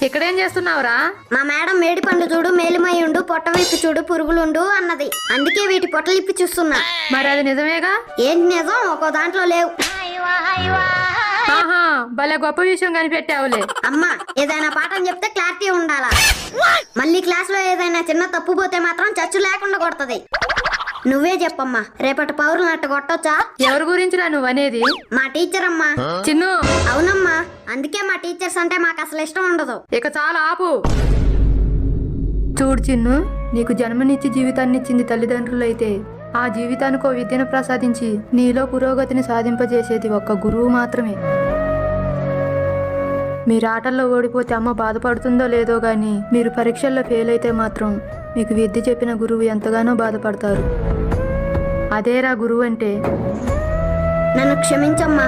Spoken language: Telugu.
ఇక్కడేం చేస్తున్నావురా? మా మేడం మేడి పండు చూడు మేలిమయ్యుండు పొట్ట విప్పి చూడు పురుగులుండు అన్నది. అందుకే వీటి పొట్టలు ఇప్పి చూస్తున్నా. మరి అది నిజమేగా? ఏంటి నిజం? ఒక్కో దాంట్లో లేవు. ఆహా, భలే గొప్ప విషయం కనిపెట్టావులే. అమ్మా, ఏదైనా పాఠం చెప్తే క్లారిటీ ఉండాలా. మళ్ళీ క్లాస్ లో ఏదైనా చిన్న తప్పు పోతే మాత్రం చచ్చు లేకుండా కొడుతుంది. నువ్వే చెప్పమ్మా, రేపటి పౌరులు అట్ట కొట్టొచ్చా? ఎవరి గురించిరా నువ్వు అనేది? మా టీచర్ అమ్మా. చిన్ను, అవునమ్మా, అందుకే మా టీచర్స్ అంటే మాకు అసలు ఇష్టం ఉండదు. ఇక చాలా ఆపు. చూడు చిన్ను, నీకు జన్మనిచ్చి జీవితాన్ని ఇచ్చింది తల్లిదండ్రులైతే ఆ జీవితానికి ఓ విద్యను ప్రసాదించి నీలో పురోగతిని సాధింపజేసేది ఒక్క గురువు మాత్రమే. మీరు ఆటల్లో ఓడిపోతే అమ్మ బాధపడుతుందో లేదో గాని మీరు పరీక్షల్లో ఫెయిల్ అయితే మాత్రం మీకు విద్య చెప్పిన గురువు ఎంతగానో బాధపడతారు. అదేరా గురువు అంటే. నన్ను క్షమించమ్మా.